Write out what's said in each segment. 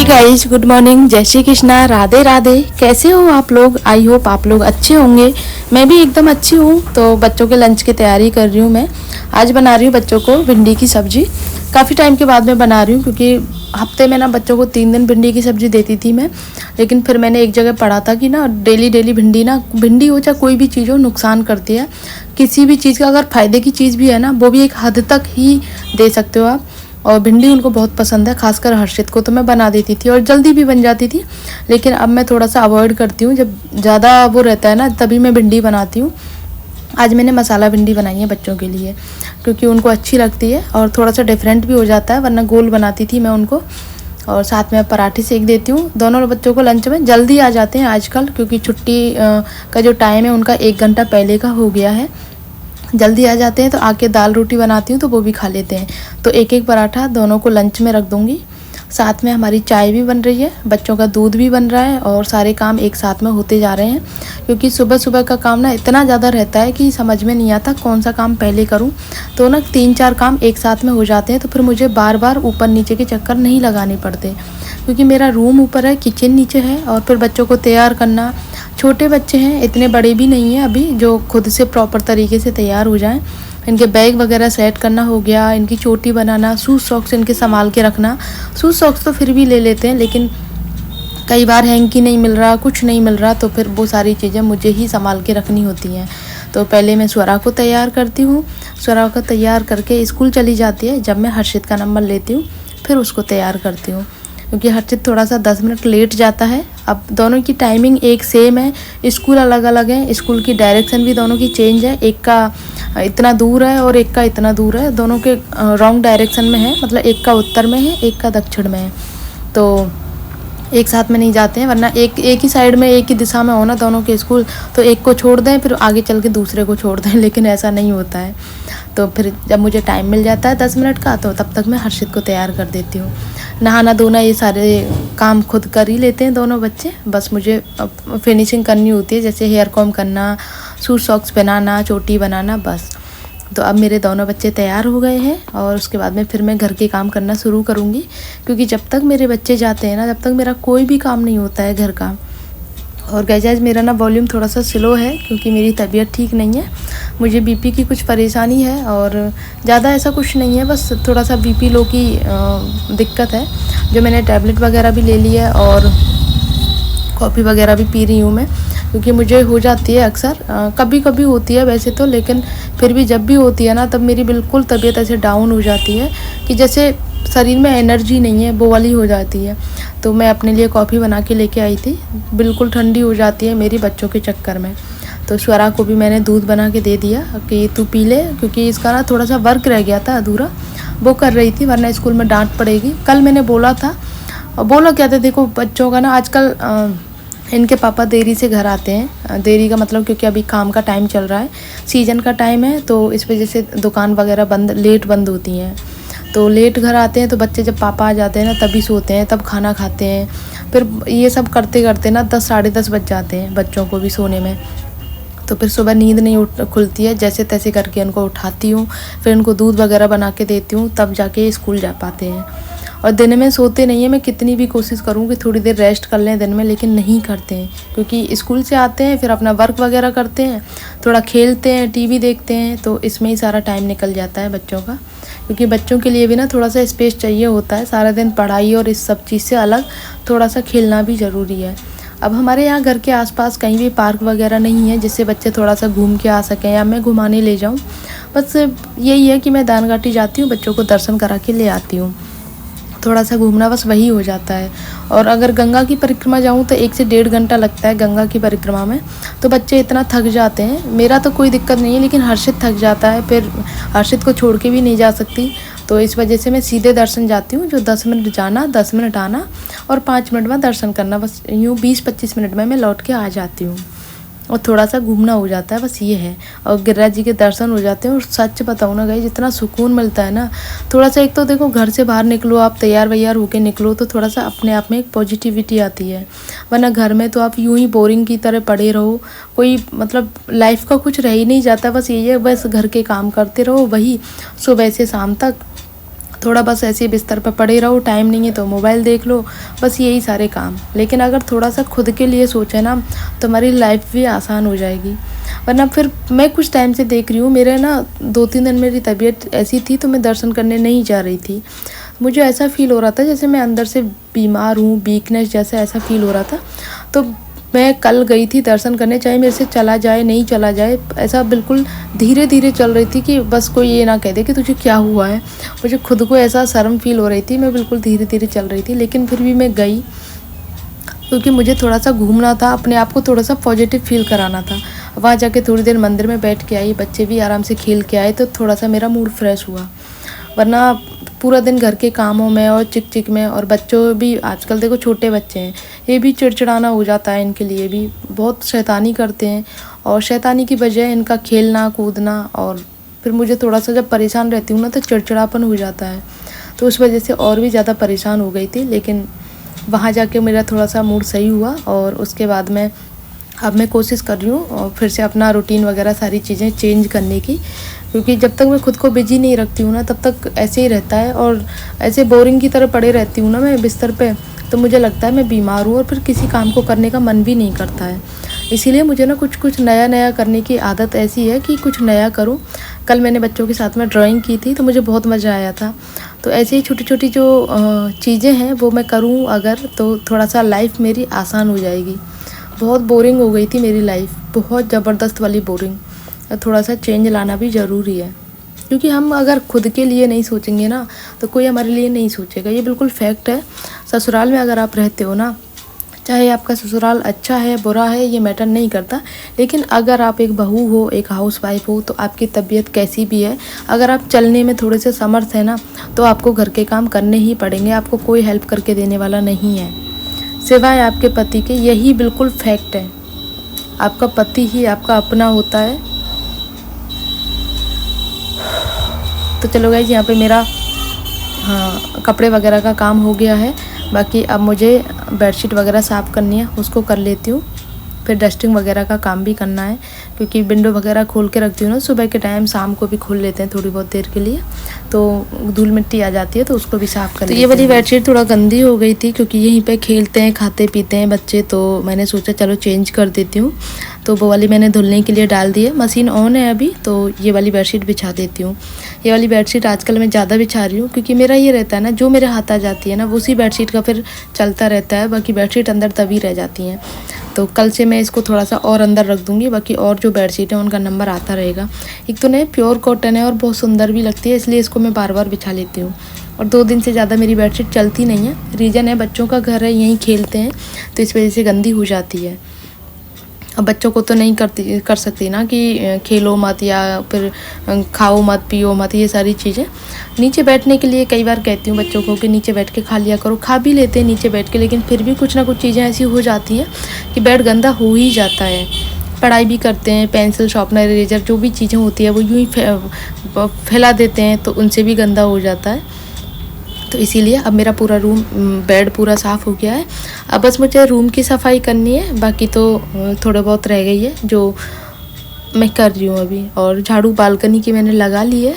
Guys, good morning, जय श्री कृष्णा, राधे राधे। कैसे हो आप लोग? आई होप आप लोग अच्छे होंगे। मैं भी एकदम अच्छी हूँ। तो बच्चों के लंच की तैयारी कर रही हूँ। मैं आज बना रही हूँ बच्चों को भिंडी की सब्जी। काफ़ी टाइम के बाद मैं बना रही हूँ क्योंकि हफ्ते में ना बच्चों को 3 दिन भिंडी की सब्जी देती थी मैं। लेकिन फिर मैंने एक जगह पढ़ा था कि ना डेली डेली भिंडी हो चाहे कोई भी चीज़ हो, नुकसान करती है। किसी भी चीज़ का अगर फ़ायदे की चीज़ भी है ना, वो भी एक हद तक ही दे सकते हो आप। और भिंडी उनको बहुत पसंद है, खासकर हर्षित को। तो मैं बना देती थी और जल्दी भी बन जाती थी। लेकिन अब मैं थोड़ा सा अवॉइड करती हूँ, जब ज़्यादा वो रहता है ना तभी मैं भिंडी बनाती हूँ। आज मैंने मसाला भिंडी बनाई है बच्चों के लिए क्योंकि उनको अच्छी लगती है और थोड़ा सा डिफरेंट भी हो जाता है, वरना गोल बनाती थी मैं उनको। और साथ में पराठे सेक देती हूँ। दोनों बच्चों को लंच में जल्दी आ जाते हैं आजकल, क्योंकि छुट्टी का जो टाइम है उनका 1 घंटा पहले का हो गया है। जल्दी आ जाते हैं तो आके दाल रोटी बनाती हूँ तो वो भी खा लेते हैं। तो एक एक पराठा दोनों को लंच में रख दूँगी। साथ में हमारी चाय भी बन रही है, बच्चों का दूध भी बन रहा है और सारे काम एक साथ में होते जा रहे हैं। क्योंकि सुबह सुबह का काम ना इतना ज़्यादा रहता है कि समझ में नहीं आता कौन सा काम पहले करूं। तो ना 3-4 काम एक साथ में हो जाते हैं, तो फिर मुझे बार बार ऊपर नीचे के चक्कर नहीं लगाने पड़ते। क्योंकि मेरा रूम ऊपर है, किचन नीचे है और फिर बच्चों को तैयार करना। छोटे बच्चे हैं, इतने बड़े भी नहीं हैं अभी जो खुद से प्रॉपर तरीके से तैयार हो जाएं। इनके बैग वगैरह सेट करना हो गया, इनकी चोटी बनाना, शूज़ सॉक्स इनके संभाल के रखना। शूज़ सॉक्स तो फिर भी ले लेते हैं, लेकिन कई बार हैंकी नहीं मिल रहा, कुछ नहीं मिल रहा, तो फिर वो सारी चीज़ें मुझे ही संभाल के रखनी होती हैं। तो पहले मैं स्वरा को तैयार करती हूँ। स्वरा को तैयार करके स्कूल चली जाती है। जब मैं हर्षित का नंबर लेती हूँ फिर उसको तैयार करती हूँ, क्योंकि हर्षित थोड़ा सा 10 मिनट लेट जाता है। अब दोनों की टाइमिंग एक सेम है, स्कूल अलग अलग है, स्कूल की डायरेक्शन भी दोनों की चेंज है। एक का इतना दूर है और एक का इतना दूर है, दोनों के रॉन्ग डायरेक्शन में है। मतलब एक का उत्तर में है, एक का दक्षिण में है। तो एक साथ में नहीं जाते हैं, वरना एक ही साइड में, एक ही दिशा में होना दोनों के स्कूल, तो एक को छोड़ दें फिर आगे चल के दूसरे को छोड़ दें, लेकिन ऐसा नहीं होता है। तो फिर जब मुझे टाइम मिल जाता है 10 मिनट का, तो तब तक मैं हर्षित को तैयार कर देती हूँ। नहाना धोना ये सारे काम खुद कर ही लेते हैं दोनों बच्चे। बस मुझे फिनिशिंग करनी होती है, जैसे हेयर कॉम करना, शूज सॉक्स पहनाना, चोटी बनाना, बस। तो अब मेरे दोनों बच्चे तैयार हो गए हैं और उसके बाद में फिर मैं घर के काम करना शुरू करूँगी। क्योंकि जब तक मेरे बच्चे जाते हैं ना, जब तक मेरा कोई भी काम नहीं होता है घर का। और गाइस, मेरा ना वॉल्यूम थोड़ा सा स्लो है क्योंकि मेरी तबीयत ठीक नहीं है। मुझे बीपी की कुछ परेशानी है और ज़्यादा ऐसा कुछ नहीं है, बस थोड़ा सा बीपी लो की दिक्कत है, जो मैंने टैबलेट वगैरह भी ले ली है और कॉफ़ी वगैरह भी पी रही हूँ मैं। क्योंकि मुझे हो जाती है अक्सर, कभी कभी होती है वैसे तो, लेकिन फिर भी जब भी होती है ना, तब मेरी बिल्कुल तबीयत ऐसे डाउन हो जाती है कि जैसे शरीर में एनर्जी नहीं है, वो वाली हो जाती है। तो मैं अपने लिए कॉफ़ी बना के लेके आई थी, बिल्कुल ठंडी हो जाती है मेरी बच्चों के चक्कर में। तो स्वरा को भी मैंने दूध बना के दे दिया कि तू पी ले, क्योंकि इसका ना थोड़ा सा वर्क रह गया था अधूरा, वो कर रही थी, वरना स्कूल में डांट पड़ेगी। कल मैंने बोला था, और बोला क्या था, देखो बच्चों का ना आजकल इनके पापा देरी से घर आते हैं। देरी का मतलब क्योंकि अभी काम का टाइम चल रहा है, सीजन का टाइम है, तो इस वजह से दुकान वगैरह लेट बंद होती हैं। तो लेट घर आते हैं, तो बच्चे जब पापा आ जाते हैं ना तभी सोते हैं, तब खाना खाते हैं। फिर ये सब करते करते ना 10 साढ़े 10 बज जाते हैं बच्चों को भी सोने में। तो फिर सुबह नींद नहीं खुलती है, जैसे तैसे करके उनको उठाती हूँ, फिर उनको दूध वगैरह बना के देती हूँ, तब जाके स्कूल जा पाते हैं। और दिन में सोते नहीं है, मैं कितनी भी कोशिश करूँ कि थोड़ी देर रेस्ट कर लें दिन में, लेकिन नहीं करते हैं। क्योंकि स्कूल से आते हैं, फिर अपना वर्क वगैरह करते हैं, थोड़ा खेलते हैं, टीवी देखते हैं, तो इसमें ही सारा टाइम निकल जाता है बच्चों का। क्योंकि बच्चों के लिए भी ना थोड़ा सा स्पेस चाहिए होता है, सारा दिन पढ़ाई और इस सब चीज़ से अलग थोड़ा सा खेलना भी ज़रूरी है। अब हमारे यहाँ घर के आसपास कहीं भी पार्क वगैरह नहीं है जिससे बच्चे थोड़ा सा घूम के आ सकें या मैं घुमाने ले जाऊँ। बस यही है कि मैं दानघाटी जाती हूँ, बच्चों को दर्शन करा के ले आती हूँ, थोड़ा सा घूमना बस वही हो जाता है। और अगर गंगा की परिक्रमा जाऊँ तो 1 से 1.5 घंटा लगता है गंगा की परिक्रमा में, तो बच्चे इतना थक जाते हैं। मेरा तो कोई दिक्कत नहीं है, लेकिन हर्षित थक जाता है, फिर हर्षित को छोड़ के भी नहीं जा सकती। तो इस वजह से मैं सीधे दर्शन जाती हूँ, जो 10 मिनट जाना, 10 मिनट आना और 5 मिनट में दर्शन करना, बस यूँ 20-25 मिनट में मैं लौट के आ जाती हूँ। और थोड़ा सा घूमना हो जाता है, बस ये है। और गिरिराज जी के दर्शन हो जाते हैं। और सच बताऊँ ना गाइस, जितना सुकून मिलता है ना, थोड़ा सा, एक तो देखो घर से बाहर निकलो, आप तैयार वैयार होके निकलो, तो थोड़ा सा अपने आप में एक पॉजिटिविटी आती है। वरना घर में तो आप यूं ही बोरिंग की तरह पड़े रहो, कोई मतलब लाइफ का कुछ रह ही नहीं जाता। बस यही है, बस घर के काम करते रहो, वही सुबह से शाम तक। थोड़ा बस ऐसे बिस्तर पर पड़े रहो, टाइम नहीं है तो मोबाइल देख लो, बस यही सारे काम। लेकिन अगर थोड़ा सा खुद के लिए सोचे ना तो हमारी लाइफ भी आसान हो जाएगी। वरना फिर मैं कुछ टाइम से देख रही हूँ, मेरे ना 2-3 दिन मेरी तबीयत ऐसी थी तो मैं दर्शन करने नहीं जा रही थी। मुझे ऐसा फ़ील हो रहा था जैसे मैं अंदर से बीमार हूँ, वीकनेस जैसा ऐसा फ़ील हो रहा था। तो मैं कल गई थी दर्शन करने, चाहे मेरे से चला जाए नहीं चला जाए, ऐसा बिल्कुल धीरे धीरे चल रही थी कि बस कोई ये ना कह दे कि तुझे क्या हुआ है। मुझे खुद को ऐसा शर्म फ़ील हो रही थी, मैं बिल्कुल धीरे धीरे चल रही थी, लेकिन फिर भी मैं गई क्योंकि मुझे थोड़ा सा घूमना था, अपने आप को थोड़ा सा पॉजिटिव फील कराना था। वहाँ जाके थोड़ी देर मंदिर में बैठ के आई, बच्चे भी आराम से खेल के आए तो थोड़ा सा मेरा मूड फ्रेश हुआ। वरना पूरा दिन घर के कामों में और चिक चिक में, और बच्चों भी आजकल देखो छोटे बच्चे हैं, ये भी चिड़चिड़ाना हो जाता है, इनके लिए भी बहुत शैतानी करते हैं। और शैतानी की वजह इनका खेलना कूदना, और फिर मुझे थोड़ा सा जब परेशान रहती हूँ ना तो चिड़चिड़ापन हो जाता है, तो उस वजह से और भी ज़्यादा परेशान हो गई थी। लेकिन वहाँ जाके मेरा थोड़ा सा मूड सही हुआ, और उसके बाद में अब मैं कोशिश कर रही हूँ और फिर से अपना रूटीन वगैरह सारी चीज़ें चेंज करने की, क्योंकि जब तक मैं खुद को बिजी नहीं रखती हूँ ना तब तक ऐसे ही रहता है, और ऐसे बोरिंग की तरह पड़े रहती हूँ ना मैं बिस्तर पे, तो मुझे लगता है मैं बीमार हूँ और फिर किसी काम को करने का मन भी नहीं करता है। इसीलिए मुझे ना कुछ नया करने की आदत ऐसी है कि कुछ नया करूँ। कल मैंने बच्चों के साथ में ड्राइंग की थी तो मुझे बहुत मज़ा आया था। तो ऐसे ही छोटी छोटी जो चीज़ें हैं वो मैं करूँ अगर, तो थोड़ा सा लाइफ मेरी आसान हो जाएगी। बहुत बोरिंग हो गई थी मेरी लाइफ, बहुत ज़बरदस्त वाली बोरिंग। थोड़ा सा चेंज लाना भी ज़रूरी है, क्योंकि हम अगर खुद के लिए नहीं सोचेंगे ना तो कोई हमारे लिए नहीं सोचेगा, ये बिल्कुल फैक्ट है। ससुराल में अगर आप रहते हो ना, चाहे आपका ससुराल अच्छा है बुरा है ये मैटर नहीं करता, लेकिन अगर आप एक बहू हो, एक हाउसवाइफ हो, तो आपकी तबीयत कैसी भी है, अगर आप चलने में थोड़े से समर्थ है ना तो आपको घर के काम करने ही पड़ेंगे। आपको कोई हेल्प करके देने वाला नहीं है सिवाय आपके पति के, यही बिल्कुल फैक्ट है। आपका पति ही आपका अपना होता है। तो चलो गाइस, यहाँ पे मेरा कपड़े वगैरह का काम हो गया है। बाकी अब मुझे बेडशीट वगैरह साफ़ करनी है, उसको कर लेती हूँ। फिर डस्टिंग वगैरह का काम भी करना है, क्योंकि विंडो वगैरह खोल के रखती हूँ ना सुबह के टाइम, शाम को भी खोल लेते हैं थोड़ी बहुत देर के लिए, तो धूल मिट्टी आ जाती है तो उसको भी साफ़ कर। तो ये वाली बेडशीट थोड़ा गंदी हो गई थी, क्योंकि यहीं पे खेलते हैं खाते पीते हैं बच्चे, तो मैंने सोचा चलो चेंज कर देती हूँ। तो वो वाली मैंने धुलने के लिए डाल दी है, मशीन ऑन है अभी, तो ये वाली बेडशीट बिछा देती हूँ। ये वाली बेडशीट आजकल मैं ज़्यादा बिछा रही हूँ, क्योंकि मेरा ये रहता है ना, जो मेरे हाथ आ जाती है ना उसी बेडशीट का फिर चलता रहता है, बाकी बेडशीट अंदर तभी रह जाती हैं। तो कल से मैं इसको थोड़ा सा और अंदर रख दूँगी, बाकी और जो बेडशीट है उनका नंबर आता रहेगा। एक तो नहीं प्योर कॉटन है और बहुत सुंदर भी लगती है, इसलिए इसको मैं बार बार बिछा लेती हूँ। और 2 दिन से ज़्यादा मेरी बेडशीट चलती नहीं है, रीज़न है बच्चों का घर है, यहीं खेलते हैं, तो इस वजह से गंदी हो जाती है। अब बच्चों को तो नहीं कर सकती ना कि खेलो मत या फिर खाओ मत पियो मत, ये सारी चीज़ें। नीचे बैठने के लिए कई बार कहती हूँ बच्चों को कि नीचे बैठ के खा लिया करो, खा भी लेते हैं नीचे बैठ के, लेकिन फिर भी कुछ ना कुछ चीज़ें ऐसी हो जाती हैं कि बेड गंदा हो ही जाता है। पढ़ाई भी करते हैं, पेंसिल शार्पनर इरेजर जो भी चीज़ें होती है वो यूँ ही फैला देते हैं, तो उनसे भी गंदा हो जाता है। तो इसीलिए अब मेरा पूरा रूम बेड पूरा साफ़ हो गया है। अब बस मुझे रूम की सफाई करनी है, बाकी तो थोड़ा बहुत रह गई है जो मैं कर रही हूँ अभी। और झाड़ू बालकनी की मैंने लगा ली है,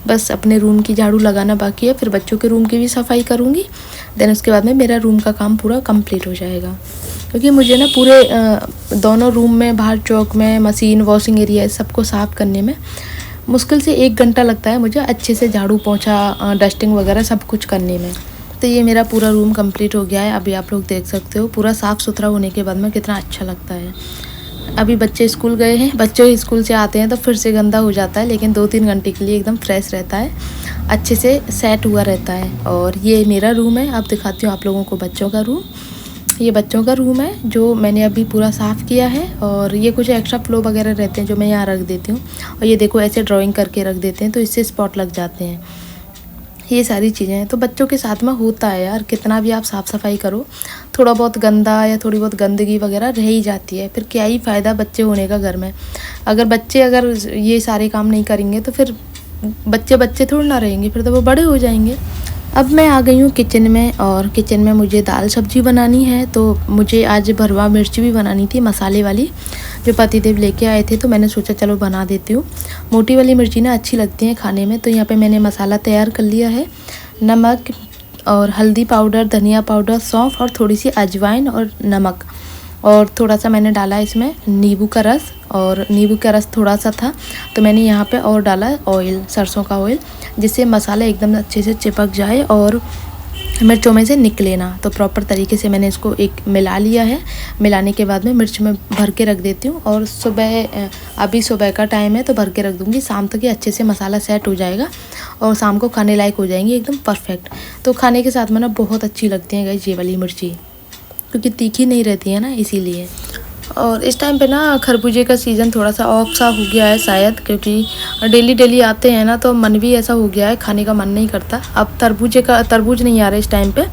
बस अपने रूम की झाड़ू लगाना बाकी है, फिर बच्चों के रूम की भी सफाई करूँगी। देन उसके बाद में मेरा रूम का काम पूरा कंप्लीट हो जाएगा, क्योंकि मुझे ना पूरे दोनों रूम में, बाहर चौक में, मशीन, वॉशिंग एरिया सबको साफ़ करने में मुश्किल से 1 घंटा लगता है मुझे अच्छे से झाड़ू पोंछा डस्टिंग वगैरह सब कुछ करने में। तो ये मेरा पूरा रूम कंप्लीट हो गया है। अभी आप लोग देख सकते हो पूरा साफ़ सुथरा होने के बाद में कितना अच्छा लगता है। अभी बच्चे स्कूल गए हैं, बच्चे स्कूल से आते हैं तो फिर से गंदा हो जाता है, लेकिन 2-3 घंटे के लिए एकदम फ्रेश रहता है, अच्छे से सेट हुआ रहता है। और ये मेरा रूम है, अब दिखाती हूँ आप लोगों को बच्चों का रूम। ये बच्चों का रूम है जो मैंने अभी पूरा साफ़ किया है, और ये कुछ एक्स्ट्रा फ्लो वगैरह रहते हैं जो मैं यहाँ रख देती हूँ। और ये देखो ऐसे ड्राइंग करके रख देते हैं तो इससे स्पॉट लग जाते हैं, ये सारी चीज़ें हैं। तो बच्चों के साथ में होता है यार, कितना भी आप साफ़ सफाई करो, थोड़ा बहुत गंदा या थोड़ी बहुत गंदगी वगैरह रह ही जाती है, फिर क्या ही फ़ायदा बच्चे होने का घर में। बच्चे अगर ये सारे काम नहीं करेंगे तो फिर बच्चे थोड़ी ना रहेंगे, फिर तो वो बड़े हो जाएंगे। अब मैं आ गई हूँ किचन में, और किचन में मुझे दाल सब्जी बनानी है। तो मुझे आज भरवा मिर्ची भी बनानी थी, मसाले वाली, जो पतिदेव लेके आए थे, तो मैंने सोचा चलो बना देती हूँ। मोटी वाली मिर्ची ना अच्छी लगती हैं खाने में। तो यहाँ पे मैंने मसाला तैयार कर लिया है, नमक और हल्दी पाउडर, धनिया पाउडर, सौंफ और थोड़ी सी अजवाइन और नमक, और थोड़ा सा मैंने डाला इसमें नींबू का रस, और नींबू का रस थोड़ा सा था तो मैंने यहाँ पे और डाला ऑयल, सरसों का ऑयल, जिससे मसाला एकदम अच्छे से चिपक जाए और मिर्चों में से निकले ना। तो प्रॉपर तरीके से मैंने इसको एक मिला लिया है। मिलाने के बाद में मिर्च में भर के रख देती हूँ, और सुबह, अभी सुबह का टाइम है तो भर के रख दूँगी, शाम तक ये अच्छे से मसाला सेट हो जाएगा और शाम को खाने लायक हो जाएंगी एकदम परफेक्ट। तो खाने के साथ में ना बहुत अच्छी लगती हैं गाइस ये वाली मिर्ची, क्योंकि तीखी नहीं रहती है ना, इसीलिए। और इस टाइम पे ना खरबूजे का सीज़न थोड़ा सा ऑफ सा हो गया है शायद, क्योंकि डेली डेली आते हैं ना तो मन भी ऐसा हो गया है, खाने का मन नहीं करता। अब तरबूज नहीं आ रहे इस टाइम पे,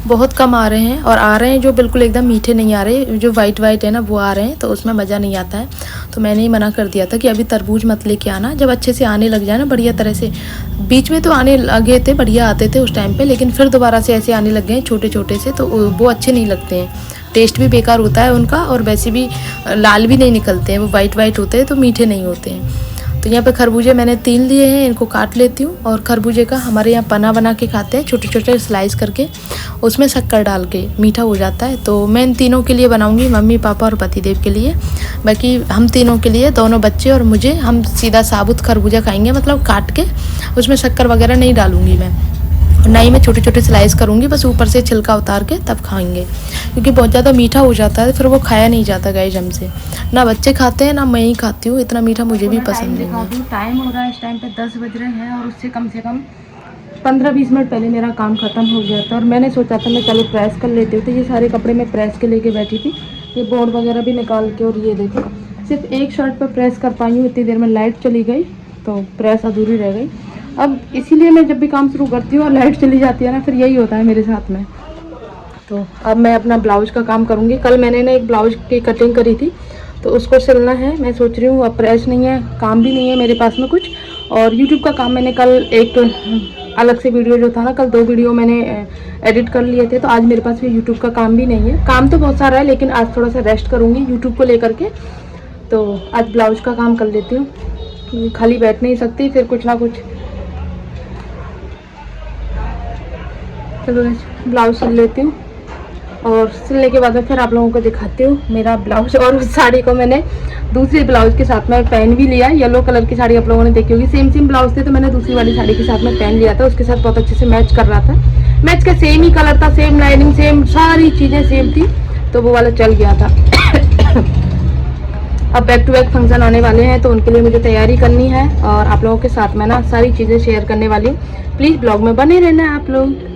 बहुत कम आ रहे हैं, और आ रहे हैं जो बिल्कुल एकदम मीठे नहीं आ रहे, जो वाइट है ना वो आ रहे हैं, तो उसमें मज़ा नहीं आता है। तो मैंने ही मना कर दिया था कि अभी तरबूज मत लेके आना, जब अच्छे से आने लग जाए ना बढ़िया तरह से। बीच में तो आने लगे थे, बढ़िया आते थे उस टाइम पर, लेकिन फिर दोबारा से ऐसे आने लग गए छोटे छोटे से, तो वो अच्छे नहीं लगते हैं, टेस्ट भी बेकार होता है उनका, और वैसे भी लाल भी नहीं निकलते हैं, वो वाइट होते हैं तो मीठे नहीं होते हैं। तो यहाँ पे खरबूजे मैंने 3 लिए हैं, इनको काट लेती हूँ। और खरबूजे का हमारे यहाँ पना बना के खाते हैं, छोटे छोटे स्लाइस करके, उसमें शक्कर डाल के, मीठा हो जाता है। तो मैं इन तीनों के लिए बनाऊँगी, मम्मी पापा और पतिदेव के लिए। बाकी हम तीनों के लिए, दोनों बच्चे और मुझे, हम सीधा साबुत खरबूजा खाएँगे, मतलब काट के, उसमें शक्कर वगैरह नहीं डालूँगी मैं, ना ही मैं छोटे छोटे स्लाइस करूँगी, बस ऊपर से छिलका उतार के तब खाएंगे, क्योंकि बहुत ज़्यादा मीठा हो जाता है, फिर वो खाया नहीं जाता गाइस हमसे, ना बच्चे खाते हैं ना मैं ही खाती हूँ, इतना मीठा मुझे भी पसंद नहीं है। टाइम हो रहा है इस टाइम पे 10 बज रहे हैं, और उससे कम 15-20 मिनट पहले मेरा काम ख़त्म हो गया था, और मैंने सोचा था मैं चलो प्रेस कर लेती हूँ। तो ये सारे कपड़े मैं प्रेस के लेके बैठी थी, ये बोर्ड वगैरह भी निकाल के, और ये देखो सिर्फ एक शर्ट पर प्रेस कर पाई हूँ, इतनी देर में लाइट चली गई तो प्रेस अधूरी रह गई। अब इसीलिए मैं जब भी काम शुरू करती हूँ और लाइट चली जाती है ना, फिर यही होता है मेरे साथ में। तो अब मैं अपना ब्लाउज़ का काम करूँगी। कल मैंने ना एक ब्लाउज़ की कटिंग करी थी, तो उसको सिलना है। मैं सोच रही हूँ अब प्रेस नहीं है, काम भी नहीं है मेरे पास में कुछ, और यूट्यूब का काम मैंने कल एक अलग से वीडियो जो था ना, कल 2 वीडियो मैंने एडिट कर लिए थे, तो आज मेरे पास भी यूट्यूब का काम भी नहीं है। काम तो बहुत सारा है, लेकिन आज थोड़ा सा रेस्ट करूँगी यूट्यूब को लेकर के। तो आज ब्लाउज़ का काम कर लेती हूँ, खाली बैठ नहीं सकती, फिर कुछ ना कुछ। चलो ब्लाउज सिल लेती हूँ, और सिलने के बाद में फिर आप लोगों को दिखाती हूँ मेरा ब्लाउज। और उस साड़ी को मैंने दूसरी ब्लाउज के साथ में पहन भी लिया, येलो कलर की साड़ी आप लोगों ने देखी होगी, सेम ब्लाउज थे, तो मैंने दूसरी वाली साड़ी के साथ में पहन लिया था, उसके साथ बहुत अच्छे से मैच कर रहा था। मैच का सेम ही कलर था, सेम लाइनिंग, सेम सारी चीज़ें सेम थी, तो वो वाला चल गया था। अब बैक टू बैक फंक्शन आने वाले हैं, तो उनके लिए मुझे तैयारी करनी है, और आप लोगों के साथ में ना सारी चीज़ें शेयर करने वाली हूँ। प्लीज़ ब्लॉग में बने रहना आप लोग।